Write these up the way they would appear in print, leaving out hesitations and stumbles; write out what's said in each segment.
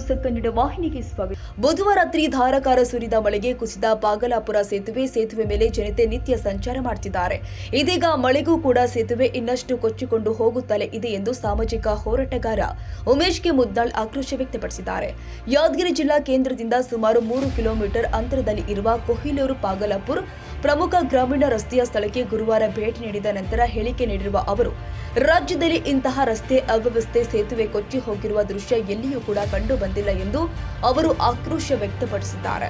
News Kannada ವಾಹಿನಿಗೆ ಸ್ವಾಗತ. ಬುಧವಾರ ರಾತ್ರಿ ಧಾರಾಕಾರ ಸುರಿದ ಮಳೆಗೆ ಕುಸಿದ ಬಾಗಲಾಪುರ ಸೇತುವೆ ಮೇಲೆ ಜನತೆ ನಿತ್ಯ ಸಂಚಾರ ಮಾಡುತ್ತಿದ್ದಾರೆ. ಇದೀಗ ಮಳೆಗೂ ಕೂಡ ಸೇತುವೆ ಇನ್ನಷ್ಟು ಕೊಚ್ಚಿಕೊಂಡು ಹೋಗುತ್ತಲೇ ಇದೆ ಎಂದು ಸಾಮಾಜಿಕ ಹೋರಾಟಗಾರ ಉಮೇಶ್ ಕೆ ಮುದ್ನಾಳ್ ಆಕ್ರೋಶ ವ್ಯಕ್ತಪಡಿಸಿದ್ದಾರೆ. ಯಾದಗಿರಿ ಜಿಲ್ಲಾ ಕೇಂದ್ರದಿಂದ ಸುಮಾರು 3 ಕಿಲೋಮೀಟರ್ ಅಂತರದಲ್ಲಿ ಇರುವ ಕೊಹಿನೂರು ಬಾಗಲಾಪುರ ಪ್ರಮುಖ ಗ್ರಾಮೀಣ ರಸ್ತೆಯ ಸ್ಥಳಕ್ಕೆ ಗುರುವಾರ ಭೇಟಿ ನೀಡಿದ ನಂತರ ಹೇಳಿಕೆ ನೀಡಿರುವ ಅವರು, ರಾಜ್ಯದಲ್ಲಿ ಇಂತಹ ರಸ್ತೆ ಅವ್ಯವಸ್ಥೆ, ಸೇತುವೆ ಕೊಚ್ಚಿ ಹೋಗಿರುವ ದೃಶ್ಯ ಎಲ್ಲಿಯೂ ಕೂಡ ಕಂಡು ಬಂದಿಲ್ಲ ಎಂದು ಅವರು ಆಕ್ರೋಶ ವ್ಯಕ್ತಪಡಿಸಿದ್ದಾರೆ.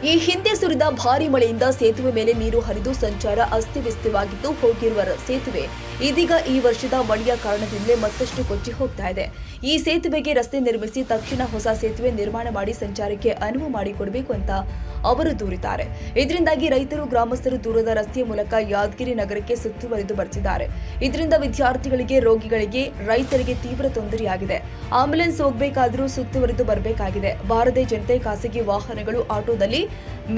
ಈ ಹಿಂದೆ ಸುರಿದ ಭಾರೀ ಮಳೆಯಿಂದ ಸೇತುವೆ ಮೇಲೆ ನೀರು ಹರಿದು ಸಂಚಾರ ಅಸ್ತವ್ಯಸ್ತವಾಗಿದ್ದು ಹೋಗಿರುವ ಸೇತುವೆ ಇದೀಗ ಈ ವರ್ಷದ ಮಳೆಯ ಕಾರಣದಿಂದಲೇ ಮತ್ತಷ್ಟು ಕೊಚ್ಚಿ ಹೋಗ್ತಾ ಇದೆ. ಈ ಸೇತುವೆಗೆ ರಸ್ತೆ ನಿರ್ಮಿಸಿ ತಕ್ಷಣ ಹೊಸ ಸೇತುವೆ ನಿರ್ಮಾಣ ಮಾಡಿ ಸಂಚಾರಕ್ಕೆ ಅನುವು ಮಾಡಿಕೊಡಬೇಕು ಅಂತ ಅವರು ದೂರಿದ್ದಾರೆ. ಇದರಿಂದಾಗಿ ರೈತರು, ಗ್ರಾಮಸ್ಥರು ದೂರದ ರಸ್ತೆಯ ಮೂಲಕ ಯಾದಗಿರಿ ನಗರಕ್ಕೆ ಸುತ್ತುವರಿದು ಬರ್ತಿದ್ದಾರೆ. ಇದರಿಂದ ವಿದ್ಯಾರ್ಥಿಗಳಿಗೆ, ರೋಗಿಗಳಿಗೆ, ರೈತರಿಗೆ ತೀವ್ರ ತೊಂದರೆಯಾಗಿದೆ. ಆಂಬ್ಯುಲೆನ್ಸ್ ಹೋಗಬೇಕಾದರೂ ಸುತ್ತುವರಿದು ಬರಬೇಕಾಗಿದೆ. ಬಾರದೆ ಜನತೆ, ಖಾಸಗಿ ವಾಹನಗಳು, ಆಟೋದಲ್ಲಿ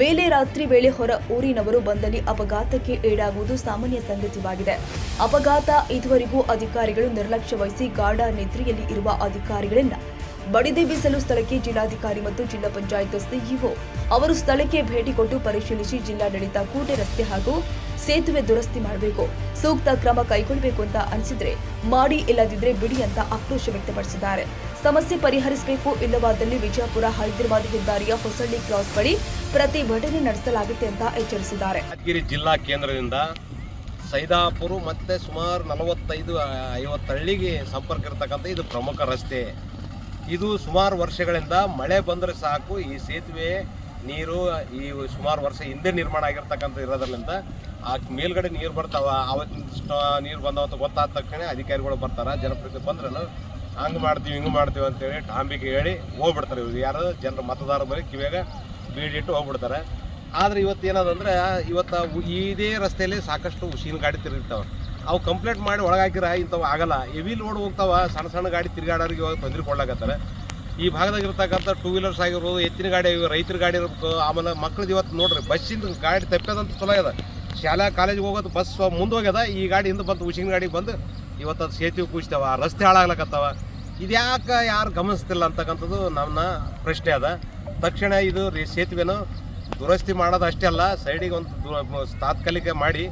ಮೇಲೆ ರಾತ್ರಿ ವೇಳೆ ಹೊರ ಊರಿನವರು ಬಂದಲ್ಲಿ ಅಪಘಾತಕ್ಕೆ ಈಡಾಗುವುದು ಸಾಮಾನ್ಯ ಸಂಗತಿಯಾಗಿದೆ. ಅಪಘಾತ ಇದುವರೆಗೂ ಅಧಿಕಾರಿಗಳು ನಿರ್ಲಕ್ಷ್ಯ ವಹಿಸಿ ಗಾಢ ನಿದ್ರೆಯಲ್ಲಿ ಇರುವ ಅಧಿಕಾರಿಗಳನ್ನ ಬಡಿದೆಬ್ಬಿಸಲು ಸ್ಥಳಕ್ಕೆ ಜಿಲ್ಲಾಧಿಕಾರಿ ಮತ್ತು ಜಿಲ್ಲಾ ಪಂಚಾಯತ್ ಸಿಇಒ ಅವರು ಸ್ಥಳಕ್ಕೆ ಭೇಟಿ ಕೊಟ್ಟು ಪರಿಶೀಲಿಸಿ ಜಿಲ್ಲಾಡಳಿತ ಕೂಡಲೇ ರಸ್ತೆ ಹಾಗೂ ಸೇತುವೆ ದುರಸ್ತಿ ಮಾಡಬೇಕು, ಸೂಕ್ತ ಕ್ರಮ ಕೈಗೊಳ್ಳಬೇಕು ಅಂತ ಅನಿಸಿದ್ರೆ ಮಾಡಿ, ಇಲ್ಲದಿದ್ರೆ ಬಿಡಿ ಅಂತ ಆಕ್ರೋಶ ವ್ಯಕ್ತಪಡಿಸಿದ್ದಾರೆ. ಸಮಸ್ಯೆ ಪರಿಹರಿಸಬೇಕು, ಇಲ್ಲವಾದಲ್ಲಿ ವಿಜಯಪುರ ಹೈದರಾಬಾದ್ ಹೆದ್ದಾರಿಯ ಹೊಸಳ್ಳಿ ಕ್ರಾಸ್ ಬಳಿ ಪ್ರತಿಭಟನೆ ನಡೆಸಲಾಗುತ್ತೆ ಅಂತ ಎಚ್ಚರಿಸಿದ್ದಾರೆ. ಯಾದಗಿರಿ ಜಿಲ್ಲಾ ಕೇಂದ್ರದಿಂದ ಸೈದಾಪುರ ಮತ್ತೆ ಸುಮಾರು 45-50 ಹಳ್ಳಿಗೆ ಸಂಪರ್ಕ ಇರತಕ್ಕಂಥ ಇದು ಪ್ರಮುಖ ರಸ್ತೆ. ಇದು ಸುಮಾರು ವರ್ಷಗಳಿಂದ ಮಳೆ ಬಂದರೆ ಸಾಕು ಈ ಸೇತುವೆ ನೀರು ಈ ಸುಮಾರು ವರ್ಷ ಹಿಂದೆ ನಿರ್ಮಾಣ ಆಗಿರ್ತಕ್ಕಂಥ ಇರೋದ್ರಿಂದ ಆ ಮೇಲ್ಗಡೆ ನೀರು ಬರ್ತಾವ. ಅವತ್ತಿನ ನೀರು ಬಂದವ ಅಂತ ಗೊತ್ತಾದ ತಕ್ಷಣ ಅಧಿಕಾರಿಗಳು ಬರ್ತಾರೆ, ಜನಪ್ರತಿನಿಧಿ ಬಂದ್ರೆ ಹಂಗೆ ಮಾಡ್ತೀವಿ ಹಿಂಗೆ ಮಾಡ್ತೀವಿ ಅಂತೇಳಿ ಟಾಂಬಿಗೆ ಹೇಳಿ ಹೋಗ್ಬಿಡ್ತಾರೆ. ಇವ್ರು ಯಾರು ಜನರ ಮತದಾರ ಬರೀ ಕಿವಿಯಾಗ ಬೀಡಿಟ್ಟು ಹೋಗ್ಬಿಡ್ತಾರೆ. ಆದರೆ ಇವತ್ತು ಏನದಂದ್ರೆ ಇವತ್ತು ಇದೇ ರಸ್ತೆಯಲ್ಲಿ ಸಾಕಷ್ಟು ಉಸಿನ ಗಾಡಿ ತಿರುಗಿರ್ತಾವೆ. ಅವು ಕಂಪ್ಲೇಂಟ್ ಮಾಡಿ ಒಳಗಾಕಿರ ಇಂಥವು ಆಗಲ್ಲ. ಹೆವಿ ಲೋಡ್ ಹೋಗ್ತಾವ, ಸಣ್ಣ ಸಣ್ಣ ಗಾಡಿ ತಿರುಗಾಡೋರಿಗೆ ಇವಾಗ ತೊಂದರೆ ಕೊಡ್ಲಾಕತ್ತಾರೆ. ಈ ಭಾಗದಾಗಿರ್ತಕ್ಕಂಥ 2 ವೀಲರ್ಸ್ ಆಗಿರ್ಬೋದು, ಎತ್ತಿನ ಗಾಡಿ, ರೈತರ ಗಾಡಿ ಇರಬೇಕು. ಆಮೇಲೆ ಮಕ್ಳದ್ದು ಇವತ್ತು ನೋಡ್ರಿ ಬಸ್ಸಿಂದ ಗಾಡಿ ತಪ್ಪದಂತ ಚಲೋ ಇದೆ. ಶಾಲಾ ಕಾಲೇಜಿಗೆ ಹೋಗೋದು ಬಸ್ ಮುಂದೆ ಹೋಗ್ಯದ, ಈ ಗಾಡಿ ಹಿಂದೆ ಬಂದು ಉಸಿನ ಗಾಡಿ ಬಂದು ಇವತ್ತು ಅದು ಸೇತುವೆ ಕೂಚ್ತಾವ, ರಸ್ತೆ ಹಾಳಾಗ್ಲಕತ್ತಾವ. ಇದ್ಯಾಕೆ ಯಾರು ಗಮನಿಸ್ತಿಲ್ಲ ಅಂತಕ್ಕಂಥದ್ದು ನನ್ನ ಪ್ರಶ್ನೆ ಅದ. ತಕ್ಷಣ ಇದು ಸೇತುವೆನೂ ದುರಸ್ತಿ ಮಾಡೋದು ಅಷ್ಟೇ ಅಲ್ಲ, ಸೈಡಿಗೆ ಒಂದು ತಾತ್ಕಾಲಿಕ ಮಾಡಿ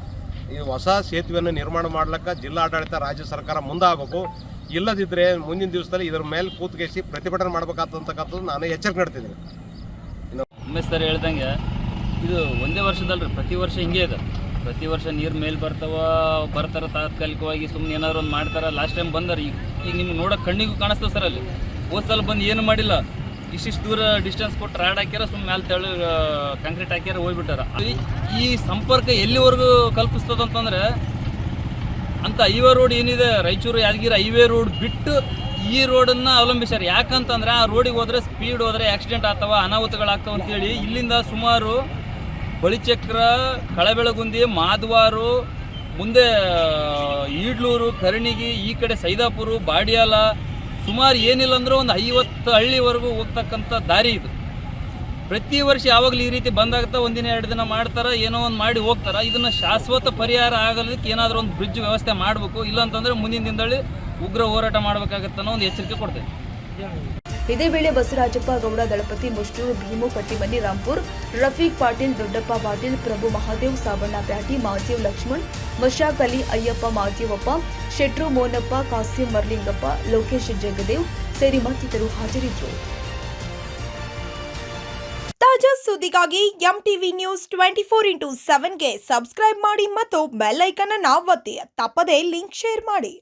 ಈ ಹೊಸ ಸೇತುವೆಯನ್ನು ನಿರ್ಮಾಣ ಮಾಡ್ಲಿಕ್ಕೆ ಜಿಲ್ಲಾಡಳಿತ, ರಾಜ್ಯ ಸರ್ಕಾರ ಮುಂದಾಗಬೇಕು. ಇಲ್ಲದಿದ್ದರೆ ಮುಂದಿನ ದಿವಸದಲ್ಲಿ ಇದರ ಮೇಲೆ ಕೂತ್ಕೇಸಿ ಪ್ರತಿಭಟನೆ ಮಾಡ್ಬೇಕಾಗ್ತಕ್ಕಂಥದ್ದು ನಾನು ಎಚ್ಚರಿಕೆ ನೀಡ್ತಿದ್ದೀನಿ. ಉಮೇಶ್ ಸರ್ ಹೇಳ್ದಂಗೆ ಇದು ಒಂದೇ ವರ್ಷದಲ್ರಿ, ಪ್ರತಿ ವರ್ಷ ಹಿಂಗೆ ಇದೆ. ಪ್ರತಿ ವರ್ಷ ನೀರು ಮೇಲೆ ಬರ್ತಾರೆ ತಾತ್ಕಾಲಿಕವಾಗಿ, ಸುಮ್ಮನೆ ಏನಾದ್ರು ಒಂದು ಮಾಡ್ತಾರೆ. ಲಾಸ್ಟ್ ಟೈಮ್ ಬಂದಾರೆ, ಈಗ ನಿಮ್ಗೆ ನೋಡೋಕೆ ಕಣ್ಣಿಗೂ ಕಾಣಿಸ್ತದೆ ಸರ್. ಅಲ್ಲಿ ಹೋದ ಸಲ ಬಂದು ಏನು ಮಾಡಿಲ್ಲ, ಇಷ್ಟಿಷ್ಟು ದೂರ ಡಿಸ್ಟೆನ್ಸ್ ಕೊಟ್ಟು ರಾಡ್ ಹಾಕ್ಯಾರ, ಸುಮ್ಮನೆ ಮೇಲೆ ತೆಳು ಕಾಂಕ್ರೀಟ್ ಹಾಕ್ಯಾರ, ಹೋಗ್ಬಿಟ್ಟಾರ. ಈ ಸಂಪರ್ಕ ಎಲ್ಲಿವರೆಗೂ ಕಲ್ಪಿಸ್ತದಂತಂದ್ರೆ ಅಂತ ಹೈವೇ ರೋಡ್ ಏನಿದೆ, ರಾಯಚೂರು ಯಾದಗಿರಿ ಹೈವೇ ರೋಡ್ ಬಿಟ್ಟು ಈ ರೋಡನ್ನು ಅವಲಂಬಿಸ್ಯಾರ. ಯಾಕಂತಂದ್ರೆ ಆ ರೋಡಿಗೆ ಹೋದರೆ ಸ್ಪೀಡ್ ಹೋದರೆ ಆಕ್ಸಿಡೆಂಟ್ ಆಗ್ತಾವ, ಅನಾಹುತಗಳಾಗ್ತಾವ ಅಂತೇಳಿ ಇಲ್ಲಿಂದ ಸುಮಾರು ಬಳಿಚಕ್ರ, ಕಳಬೆಳಗುಂದಿ, ಮಾದವಾರು, ಮುಂದೆ ಈಡ್ಲೂರು, ಕರ್ಣಿಗಿ, ಈ ಕಡೆ ಸೈದಾಪುರ, ಬಾಡಿಯಾಲ, ಸುಮಾರು ಏನಿಲ್ಲ ಅಂದ್ರೆ ಒಂದು 50 ಹಳ್ಳಿವರೆಗೂ ಹೋಗ್ತಕ್ಕಂಥ ದಾರಿ ಇದು. ಪ್ರತಿ ವರ್ಷ ಯಾವಾಗಲೂ ಈ ರೀತಿ ಬಂದಾಗ್ತಾ ಒಂದಿನ 2 ದಿನ ಮಾಡ್ತಾರೆ, ಏನೋ ಒಂದು ಮಾಡಿ ಹೋಗ್ತಾರೆ. ಇದನ್ನು ಶಾಶ್ವತ ಪರಿಹಾರ ಆಗೋದಕ್ಕೆ ಏನಾದರೂ ಒಂದು ಬ್ರಿಡ್ಜ್ ವ್ಯವಸ್ಥೆ ಮಾಡಬೇಕು. ಇಲ್ಲಾಂತಂದರೆ ಮುಂದಿನ ದಿನದಲ್ಲಿ ಉಗ್ರ ಹೋರಾಟ ಮಾಡಬೇಕಾಗತ್ತೆ ಅನ್ನೋ ಒಂದು ಎಚ್ಚರಿಕೆ ಕೊಡ್ತೇವೆ. ಇದೇ ವೇಳೆ ಬಸವರಾಜಪ್ಪ ಗೌಡ, ದಳಪತಿ ಮುಷ್ಟೂರು, ಭೀಮು ಕಟ್ಟಿಮನಿ, ರಾಂಪುರ್, ರಫೀಕ್ ಪಾಟೀಲ್, ದೊಡ್ಡಪ್ಪ ಪಾಟೀಲ್, ಪ್ರಭು ಮಹಾದೇವ್, ಸಾಬಣ್ಣ ಪ್ಯಾಟಿ, ಮಾದೇವ್ ಲಕ್ಷ್ಮಣ್, ಮಶಾಕ್ ಅಲಿ, ಅಯ್ಯಪ್ಪ ಮಾದೇವಪ್ಪ, ಶೆಟ್ರು ಮೋನಪ್ಪ, ಕಾಸಿಂ ಮರ್ಲಿಂಗಪ್ಪ, ಲೋಕೇಶ್ ಜಗದೇವ್ ಸೇರಿ ಮತ್ತಿತರರು ಹಾಜರಿದ್ದರು. ತಾಜಾ ಸುದ್ದಿಗಾಗಿ ಎಂಟಿವಿ ನ್ಯೂಸ್ 24x7ಗೆ ಸಬ್ಸ್ಕ್ರೈಬ್ ಮಾಡಿ ಮತ್ತು ಬೆಲ್ ಐಕಾನ್ ಅನ್ನು ಒತ್ತಿ. ತಪ್ಪದೇ ಲಿಂಕ್ ಶೇರ್ ಮಾಡಿ.